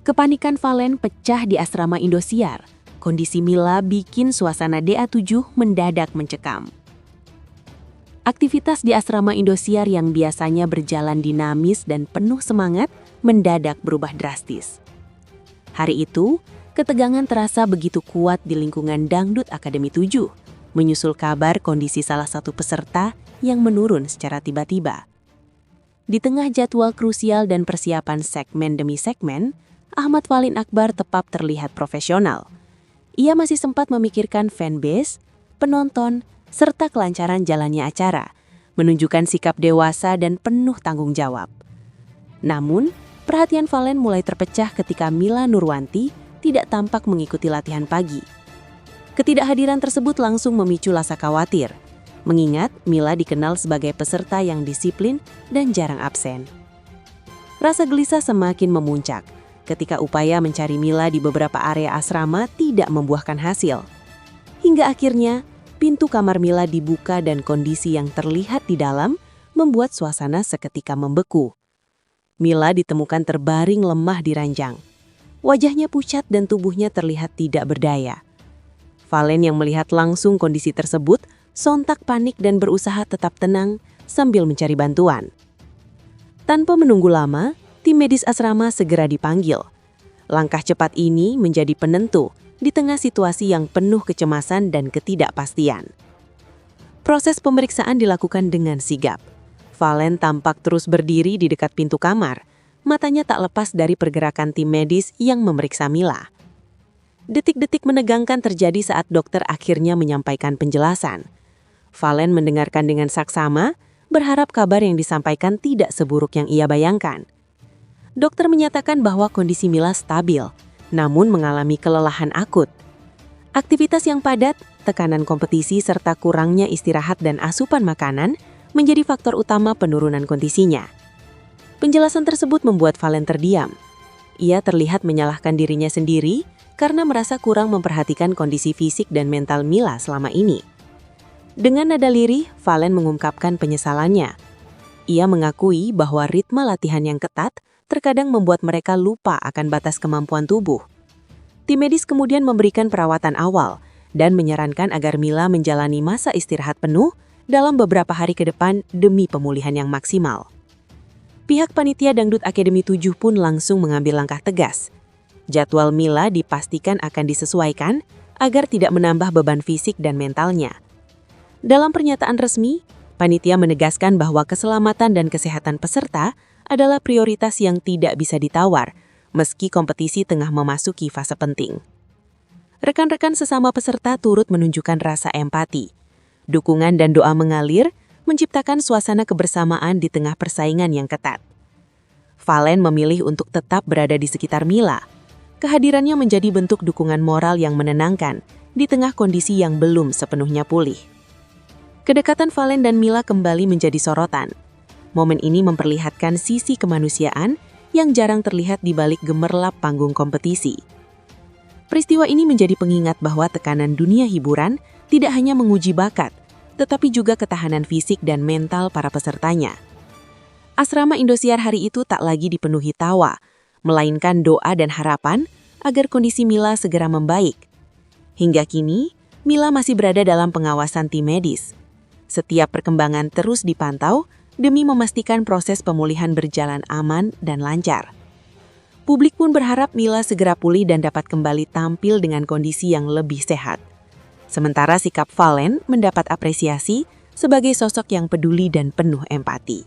Kepanikan Valen pecah di asrama Indosiar. Kondisi Mila bikin suasana DA7 mendadak mencekam. Aktivitas di asrama Indosiar yang biasanya berjalan dinamis dan penuh semangat mendadak berubah drastis. Hari itu, ketegangan terasa begitu kuat di lingkungan Dangdut Akademi 7, menyusul kabar kondisi salah satu peserta yang menurun secara tiba-tiba. Di tengah jadwal krusial dan persiapan segmen demi segmen, Ahmad Falin Akbar tetap terlihat profesional. Ia masih sempat memikirkan fanbase, penonton, serta kelancaran jalannya acara, menunjukkan sikap dewasa dan penuh tanggung jawab. Namun, perhatian Valen mulai terpecah ketika Mila Nurwanti tidak tampak mengikuti latihan pagi. Ketidakhadiran tersebut langsung memicu rasa khawatir, mengingat Mila dikenal sebagai peserta yang disiplin dan jarang absen. Rasa gelisah semakin memuncak ketika upaya mencari Mila di beberapa area asrama tidak membuahkan hasil. Hingga akhirnya, pintu kamar Mila dibuka dan kondisi yang terlihat di dalam membuat suasana seketika membeku. Mila ditemukan terbaring lemah di ranjang. Wajahnya pucat dan tubuhnya terlihat tidak berdaya. Valen yang melihat langsung kondisi tersebut sontak panik dan berusaha tetap tenang sambil mencari bantuan. Tanpa menunggu lama, tim medis asrama segera dipanggil. Langkah cepat ini menjadi penentu di tengah situasi yang penuh kecemasan dan ketidakpastian. Proses pemeriksaan dilakukan dengan sigap. Valen tampak terus berdiri di dekat pintu kamar. Matanya tak lepas dari pergerakan tim medis yang memeriksa Mila. Detik-detik menegangkan terjadi saat dokter akhirnya menyampaikan penjelasan. Valen mendengarkan dengan saksama, berharap kabar yang disampaikan tidak seburuk yang ia bayangkan. Dokter menyatakan bahwa kondisi Mila stabil, namun mengalami kelelahan akut. Aktivitas yang padat, tekanan kompetisi serta kurangnya istirahat dan asupan makanan menjadi faktor utama penurunan kondisinya. Penjelasan tersebut membuat Valen terdiam. Ia terlihat menyalahkan dirinya sendiri karena merasa kurang memperhatikan kondisi fisik dan mental Mila selama ini. Dengan nada lirih, Valen mengungkapkan penyesalannya. Ia mengakui bahwa ritme latihan yang ketat terkadang membuat mereka lupa akan batas kemampuan tubuh. Tim medis kemudian memberikan perawatan awal dan menyarankan agar Mila menjalani masa istirahat penuh dalam beberapa hari ke depan demi pemulihan yang maksimal. Pihak panitia Dangdut Akademi 7 pun langsung mengambil langkah tegas. Jadwal Mila dipastikan akan disesuaikan agar tidak menambah beban fisik dan mentalnya. Dalam pernyataan resmi, panitia menegaskan bahwa keselamatan dan kesehatan peserta adalah prioritas yang tidak bisa ditawar, meski kompetisi tengah memasuki fase penting. Rekan-rekan sesama peserta turut menunjukkan rasa empati. Dukungan dan doa mengalir, menciptakan suasana kebersamaan di tengah persaingan yang ketat. Valen memilih untuk tetap berada di sekitar Mila. Kehadirannya menjadi bentuk dukungan moral yang menenangkan di tengah kondisi yang belum sepenuhnya pulih. Kedekatan Valen dan Mila kembali menjadi sorotan. Momen ini memperlihatkan sisi kemanusiaan yang jarang terlihat di balik gemerlap panggung kompetisi. Peristiwa ini menjadi pengingat bahwa tekanan dunia hiburan tidak hanya menguji bakat, tetapi juga ketahanan fisik dan mental para pesertanya. Asrama Indosiar hari itu tak lagi dipenuhi tawa, melainkan doa dan harapan agar kondisi Mila segera membaik. Hingga kini, Mila masih berada dalam pengawasan tim medis. Setiap perkembangan terus dipantau demi memastikan proses pemulihan berjalan aman dan lancar. Publik pun berharap Mila segera pulih dan dapat kembali tampil dengan kondisi yang lebih sehat. Sementara sikap Valen mendapat apresiasi sebagai sosok yang peduli dan penuh empati.